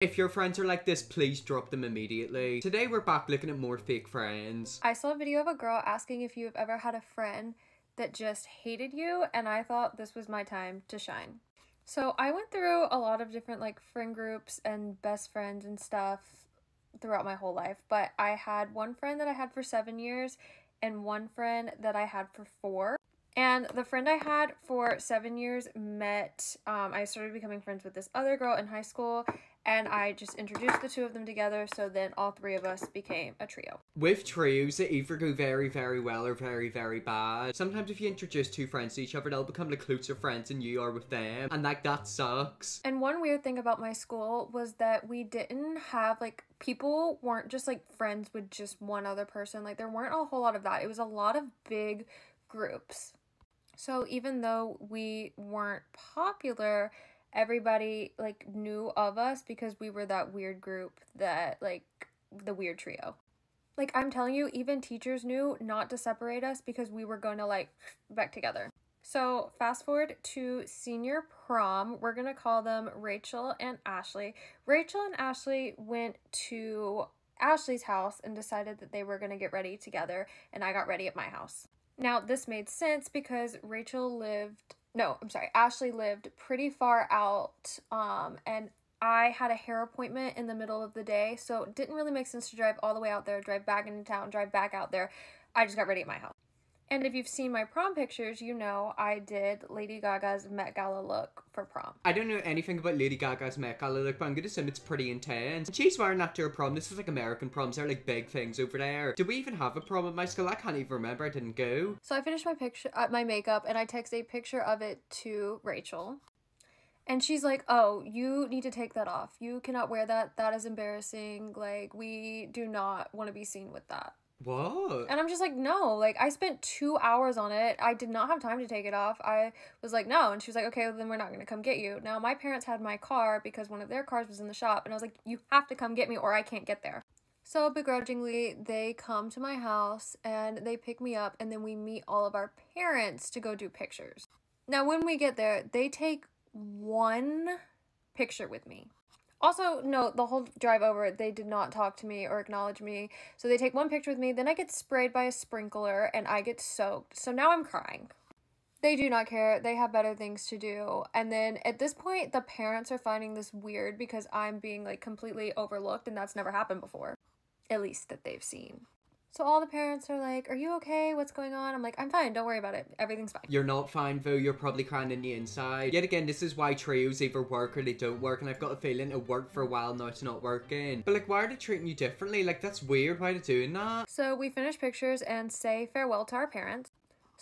If your friends are like this, please drop them immediately. Today we're back looking at more fake friends. I saw a video of a girl asking if you've ever had a friend that just hated you, and I thought this was my time to shine. So I went through a lot of different like friend groups and best friends and stuff throughout my whole life, but I had one friend that I had for 7 years and one friend that I had for 4. And the friend I had for 7 years I started becoming friends with this other girl in high school, and I just introduced the two of them together, so then all 3 of us became a trio. With trios, they either go very, very well or very, very bad. Sometimes if you introduce 2 friends to each other, they'll become like closer friends than you are with them, and like that sucks. And one weird thing about my school was that we didn't have like, people weren't just like friends with just one other person. Like there weren't a whole lot of that. It was a lot of big groups. So even though we weren't popular, everybody like knew of us because we were that weird group, that like the weird trio. Like I'm telling you, even teachers knew not to separate us because we were going to like back together. So fast forward to senior prom, we're going to call them Rachel and Ashley. Rachel and Ashley went to Ashley's house and decided that they were going to get ready together, and I got ready at my house. Now, this made sense because Ashley lived pretty far out, and I had a hair appointment in the middle of the day, so it didn't really make sense to drive all the way out there, drive back into town, drive back out there. I just got ready at my house. And if you've seen my prom pictures, you know I did Lady Gaga's Met Gala look for prom. I don't know anything about Lady Gaga's Met Gala look, but I'm gonna assume it's pretty intense. She's wearing that to her prom. This is like American proms. They're like big things over there. Do we even have a prom at my school? I can't even remember. I didn't go. So I finished my makeup, and I text a picture of it to Rachel. And she's like, oh, you need to take that off. You cannot wear that. That is embarrassing. Like, we do not want to be seen with that. What? And I'm just like, no, like I spent 2 hours on it. I did not have time to take it off. I was like, no. And she was like, okay, well, then we're not going to come get you. Now, my parents had my car because one of their cars was in the shop. And I was like, you have to come get me or I can't get there. So begrudgingly, they come to my house and they pick me up. And then we meet all of our parents to go do pictures. Now, when we get there, they take one picture with me. Also, no, the whole drive over, they did not talk to me or acknowledge me. So they take one picture with me, then I get sprayed by a sprinkler and I get soaked. So now I'm crying. They do not care. They have better things to do. And then at this point, the parents are finding this weird because I'm being like completely overlooked, and that's never happened before. At least that they've seen. So all the parents are like, are you okay? What's going on? I'm like, I'm fine. Don't worry about it. Everything's fine. You're not fine, though. You're probably crying in the inside. Yet again, this is why trios either work or they don't work. And I've got a feeling it worked for a while, now it's not working. But like, why are they treating you differently? Like, that's weird. Why are they doing that? So we finish pictures and say farewell to our parents.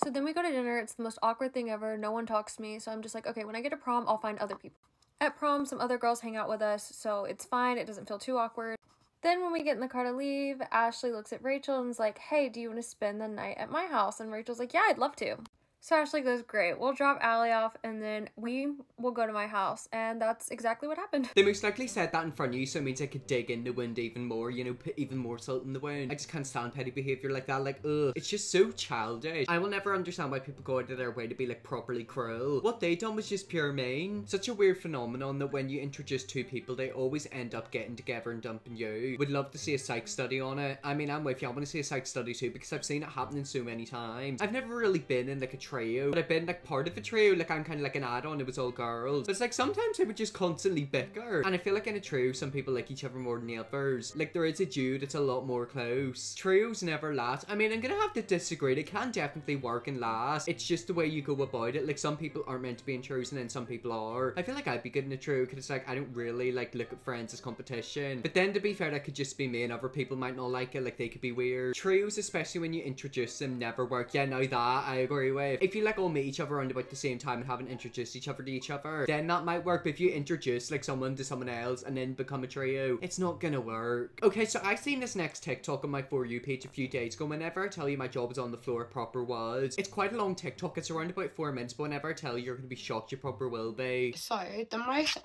So then we go to dinner. It's the most awkward thing ever. No one talks to me. So I'm just like, okay, when I get to prom, I'll find other people. At prom, some other girls hang out with us. So it's fine. It doesn't feel too awkward. Then when we get in the car to leave, Ashley looks at Rachel and is like, hey, do you want to spend the night at my house? And Rachel's like, yeah, I'd love to. So Ashley goes, great, we'll drop Allie off and then we will go to my house. And that's exactly what happened. They most likely said that in front of you, so it means they could dig in the wound even more, you know, put even more salt in the wound. I just can't stand petty behaviour like that. Like, ugh. It's just so childish. I will never understand why people go out of their way to be like properly cruel. What they done was just pure mean. Such a weird phenomenon that when you introduce 2 people, they always end up getting together and dumping you. Would love to see a psych study on it. I mean, I'm with you. I want to see a psych study too because I've seen it happening so many times. I've never really been in like a trio, but I've been like part of a trio. Like I'm kind of like an add-on. It was all girls. But it's like sometimes they would just constantly bicker. And I feel like in a trio, some people like each other more than the others. Like there is a dude, it's a lot more close. Trios never last. I mean, I'm gonna have to disagree. They can definitely work and last. It's just the way you go about it. Like some people aren't meant to be in trios and then some people are. I feel like I'd be good in a trio because it's like I don't really like look at friends as competition. But then to be fair, that could just be me and other people might not like it. Like they could be weird. Trios, especially when you introduce them, never work. Yeah, now that I agree with. If you like all meet each other around about the same time and haven't introduced each other to each other, then that might work. But if you introduce like someone to someone else and then become a trio, it's not gonna work. Okay, so I seen this next TikTok on my For You page a few days ago. Whenever I tell you my job is on the floor, proper was. It's quite a long TikTok. It's around about 4 minutes, but whenever I tell you, you're gonna be shocked. You proper will be. So the most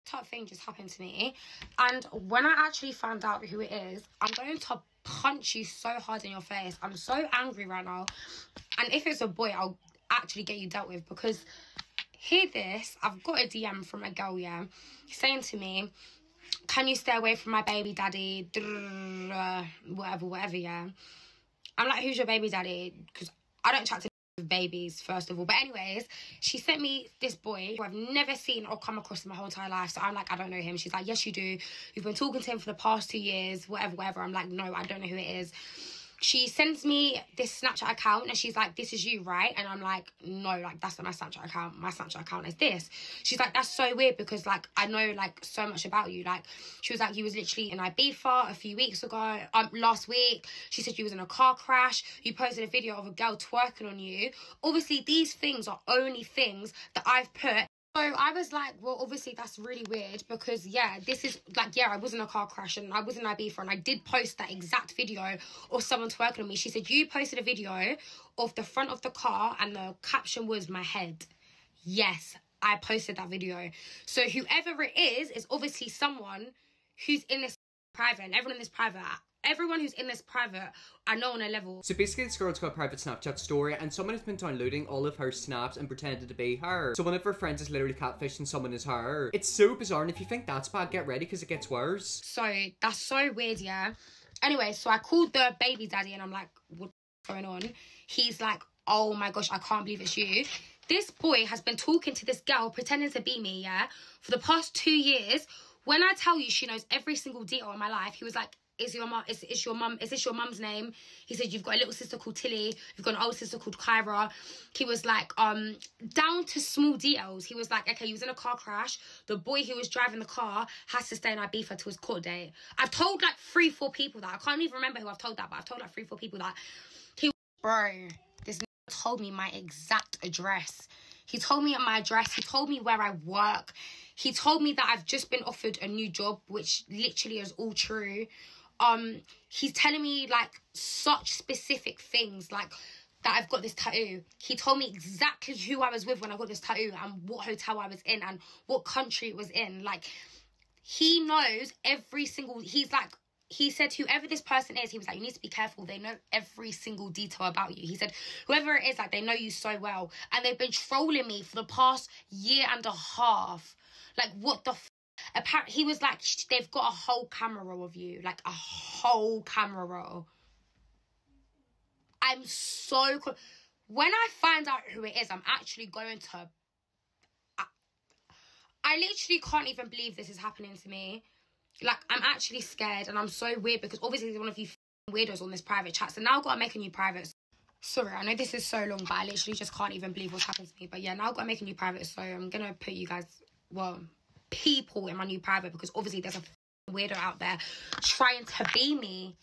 tough thing just happened to me, and when I actually found out who it is, I'm going to punch you so hard in your face. I'm so angry right now, and if it's a boy, I'll actually get you dealt with. Because hear this, I've got a DM from a girl, yeah, saying to me, can you stay away from my baby daddy? Whatever, yeah. I'm like, who's your baby daddy? Because I don't chat to with babies, first of all. But anyways, she sent me this boy who I've never seen or come across in my whole entire life. So I'm like, I don't know him. She's like, yes, you do. You've been talking to him for the past 2 years, whatever. I'm like, no, I don't know who it is. She sends me this Snapchat account and she's like, this is you, right? And I'm like, no, like, that's not my Snapchat account. My Snapchat account is this. She's like, that's so weird because, like, I know, like, so much about you. Like, she was like, you was literally in Ibiza a few weeks ago, last week. She said you was in a car crash. You posted a video of a girl twerking on you. Obviously, these things are only things that I've put. So I was like, well, obviously that's really weird because, yeah, this is, like, yeah, I was in a car crash and I was in Ibiza and I did post that exact video of someone twerking on me. She said, you posted a video of the front of the car and the caption was my head. Yes, I posted that video. So whoever it is obviously someone who's in this private, and everyone in this private, everyone who's in this private, I know on a level. So basically this girl's got a private Snapchat story and someone has been downloading all of her snaps and pretended to be her. So one of her friends is literally catfishing someone as her. It's so bizarre, and if you think that's bad, get ready because it gets worse. So that's so weird, yeah. Anyway, so I called the baby daddy and I'm like, what's going on? He's like, oh my gosh, I can't believe it's you. This boy has been talking to this girl pretending to be me, yeah, for the past 2 years. When I tell you she knows every single detail in my life, he was like, is this your mum's name? He said, you've got a little sister called Tilly, you've got an older sister called Kyra. He was like, down to small details. He was like, okay, he was in a car crash. The boy who was driving the car has to stay in Ibiza till his court date. I've told like 3-4 people that. I can't even remember who I've told that, but I've told like 3-4 people that. Bro, this told me my exact address. He told me my address. He told me where I work. He told me that I've just been offered a new job, which literally is all true. He's telling me like such specific things, like that I've got this tattoo. He told me exactly who I was with when I got this tattoo and what hotel I was in and what country it was in. Like, he knows every single, he said, whoever this person is, he was like, you need to be careful. They know every single detail about you. He said, whoever it is, like, they know you so well. And they've been trolling me for the past 1.5 years. Like, what the apparently, he was like, they've got a whole camera roll of you. Like, a whole camera roll. I'm so... When I find out who it is, I'm actually going to... I literally can't even believe this is happening to me. Like, I'm actually scared and I'm so weird because obviously there's one of you weirdos on this private chat. So now I've got to make a new private. Sorry, I know this is so long, but I literally just can't even believe what's happened to me. But yeah, now I've got to make a new private. So I'm going to put you guys, well, people in my new private because obviously there's a weirdo out there trying to be me.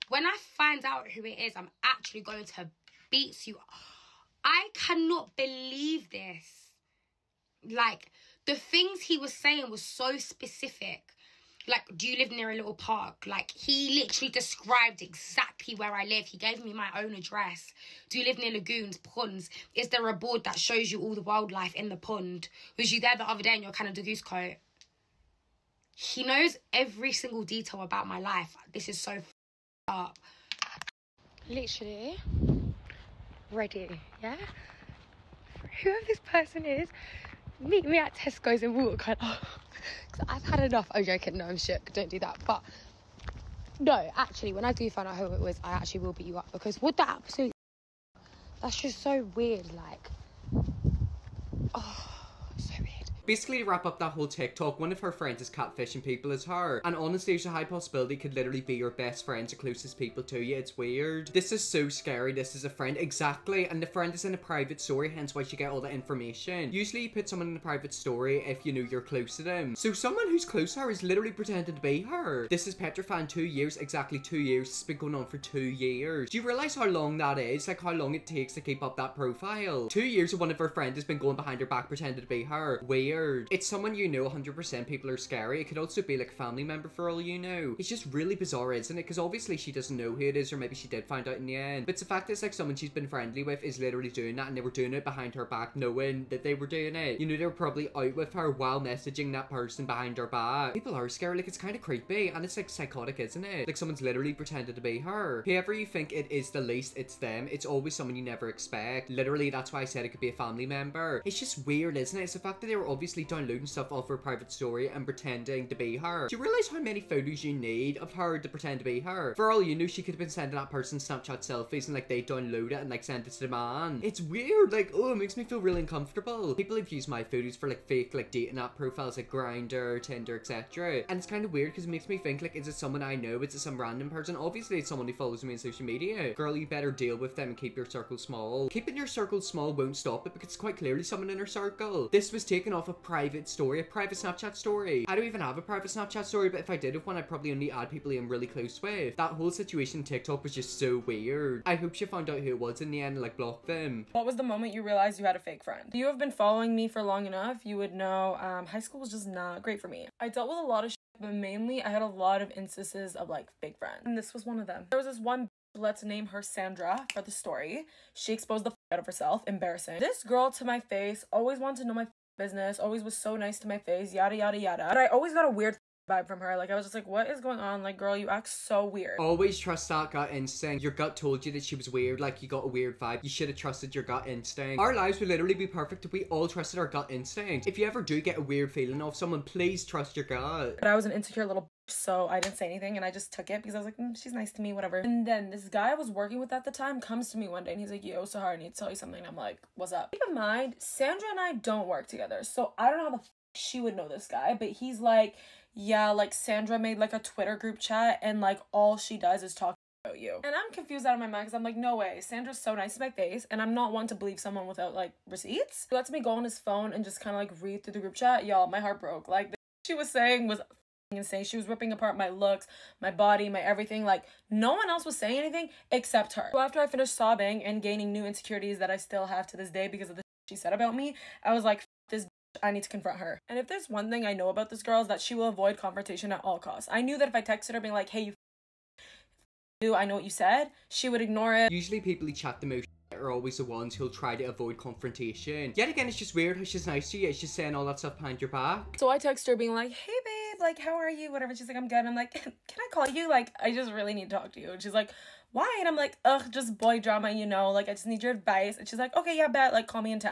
When I find out who it is, I'm actually going to beat you. I cannot believe this. Like, the things he was saying was so specific. Like, do you live near a little park? Like, he literally described exactly where I live. He gave me my own address. Do you live near lagoons, ponds? Is there a board that shows you all the wildlife in the pond? Was you there the other day in your Canada Goose coat? He knows every single detail about my life. This is so up. Literally ready, yeah? Whoever this person is, meet me at Tesco's in Watercolour. Because I've had enough. I'm joking. No, I'm shook. Don't do that. But no, actually, when I do find out who it was, I actually will beat you up. Because what the absolute... That's just so weird. Like... Oh, so weird. Basically, to wrap up that whole TikTok, one of her friends is catfishing people as her. And honestly, there's a high possibility it could literally be your best friends or closest people to you. It's weird. This is so scary. This is a friend. Exactly. And the friend is in a private story, hence why she get all the information. Usually, you put someone in a private story if you know you're close to them. So someone who's close to her is literally pretending to be her. This is petrifying. 2 years. Exactly 2 years. It's been going on for 2 years. Do you realize how long that is? Like, how long it takes to keep up that profile? 2 years of one of her friends has been going behind her back pretending to be her. Weird. It's someone you know 100% people are scary. It could also be like a family member for all you know. It's just really bizarre, isn't it? Because obviously she doesn't know who it is, or maybe she did find out in the end. But the fact that it's like someone she's been friendly with is literally doing that, and they were doing it behind her back knowing that they were doing it. You know, they were probably out with her while messaging that person behind her back. People are scary. Like, it's kind of creepy and it's like psychotic, isn't it? Like someone's literally pretended to be her. Whoever you think it is the least, it's them. It's always someone you never expect. Literally, that's why I said it could be a family member. It's just weird, isn't it? It's the fact that they were obviously obviously downloading stuff off her private story and pretending to be her. Do you realize how many photos you need of her to pretend to be her? For all you know, she could have been sending that person Snapchat selfies and like they download it and like send it to the man. It's weird, like, oh, it makes me feel really uncomfortable. People have used my photos for like fake like dating app profiles like Grindr, Tinder, etc. And it's kind of weird because it makes me think like, is it someone I know? Is it some random person? Obviously it's someone who follows me on social media. Girl, you better deal with them and keep your circle small. Keeping your circle small won't stop it because it's quite clearly someone in her circle. This was taken off a private story, a private Snapchat story. I don't even have a private Snapchat story, but if I did have one, I'd probably only add people I'm really close with. That whole situation on TikTok was just so weird. I hope she found out who it was in the end and like blocked them. What was the moment you realized you had a fake friend? If you have been following me for long enough, you would know high school was just not great for me. I dealt with a lot of shit, but mainly I had a lot of instances of like fake friends. And this was one of them. There was this one, let's name her Sandra for the story. She exposed the out of herself. Embarrassing. This girl to my face always wanted to know my business, always was so nice to my face, yada yada yada. But I always got a weird vibe from her. Like I was just like, what is going on? Like, girl, you act so weird. Always trust that gut instinct. Your gut told you that she was weird, like you got a weird vibe. You should have trusted your gut instinct. Our lives would literally be perfect if we all trusted our gut instinct. If you ever do get a weird feeling off someone, please trust your gut. But I was an insecure little bitch, so I didn't say anything and I just took it because I was like, she's nice to me, whatever. And then this guy I was working with at the time comes to me one day and he's like, yo, Sahar, I need to tell you something. And I'm like, what's up? Keep in mind, Sandra and I don't work together, so I don't know how the she would know this guy, but he's like, yeah, like Sandra made like a Twitter group chat and like all she does is talk about you. And I'm confused out of my mind because I'm like, no way, Sandra's so nice to my face and I'm not one to believe someone without like receipts. He lets me go on his phone and just kind of like read through the group chat. Y'all, my heart broke. Like, the she was saying was insane. She was ripping apart my looks, my body, my everything. Like, no one else was saying anything except her. So after I finished sobbing and gaining new insecurities that I still have to this day because of the she said about me, I was like, this I need to confront her. And if there's one thing I know about this girl is that she will avoid confrontation at all costs. I knew that if I texted her being like, hey, you I know what you said, she would ignore it. Usually people who chat the most are always the ones who'll try to avoid confrontation. Yet again, it's just weird how she's nice to you. She's saying all that stuff behind your back. So I text her being like, hey babe, like how are you, whatever. She's like, I'm good. I'm like, can I call you? Like, I just really need to talk to you. And she's like, why? And I'm like, ugh, just boy drama, you know, like I just need your advice. And she's like, okay, yeah, bet, like call me in 10.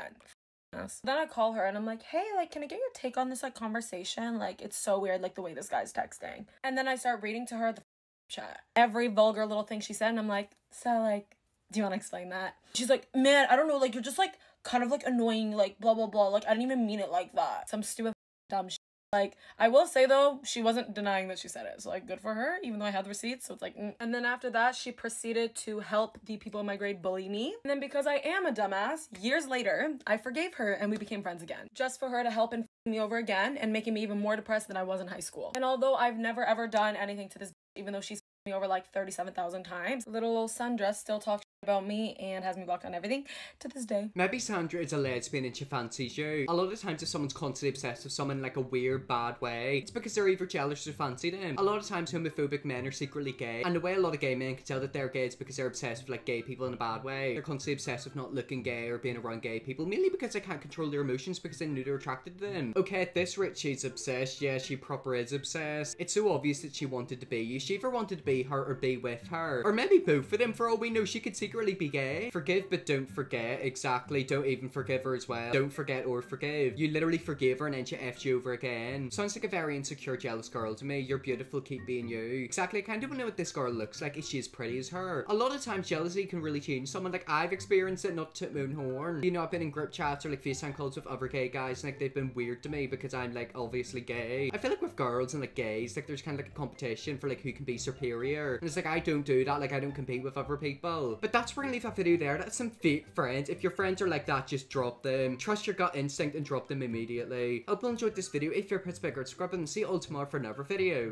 Then I call her and I'm like, hey, like, can I get your take on this like conversation? Like, it's so weird, like the way this guy's texting. And then I start reading to her the chat, every vulgar little thing she said, and I'm like, so like, do you want to explain that? She's like, man, I don't know, like you're just like kind of like annoying, like blah blah blah, like I didn't even mean it like that. Some stupid dumb shit. Like, I will say though, she wasn't denying that she said it, so like good for her, even though I had the receipts. So it's like And then after that, she proceeded to help the people in my grade bully me. And then because I am a dumbass, years later I forgave her and we became friends again, just for her to help and me over again and making me even more depressed than I was in high school. And although I've never ever done anything to this, even though she's me over like 37,000 times, little old Sandra still talks about me and has me blocked on everything to this day. Maybe Sandra is a lesbian and she fancies you. A lot of times if someone's constantly obsessed with someone in like a weird bad way, it's because they're either jealous or fancy them. A lot of times homophobic men are secretly gay, and the way a lot of gay men can tell that they're gay is because they're obsessed with like gay people in a bad way. They're constantly obsessed with not looking gay or being around gay people, mainly because they can't control their emotions because they know they're attracted to them. Okay, at this rate she's obsessed. Yeah, she proper is obsessed. It's so obvious that she wanted to be you. She either wanted to be her or be with her, or maybe both of them. For all we know, she could secretly be gay. Forgive but don't forget. Exactly, don't even forgive her as well. Don't forget or forgive. You literally forgave her and then she effed you over again. Sounds like a very insecure, jealous girl to me. You're beautiful, keep being you. Exactly, I kind of want to know what this girl looks like. Is she as pretty as her? A lot of times jealousy can really change someone. Like, I've experienced it, not to toot my own horn. You know, I've been in group chats or like FaceTime calls with other gay guys and like they've been weird to me because I'm like obviously gay. I feel like with girls and like gays, like there's kind of like a competition for like who can be superior. And it's like, I don't do that. Like, I don't compete with other people. But that's where we're gonna leave that video there. That's some fake friends. If your friends are like that, just drop them. Trust your gut instinct and drop them immediately. I hope you enjoyed this video. If you're a Pittsburgh, subscribe and see you all tomorrow for another video.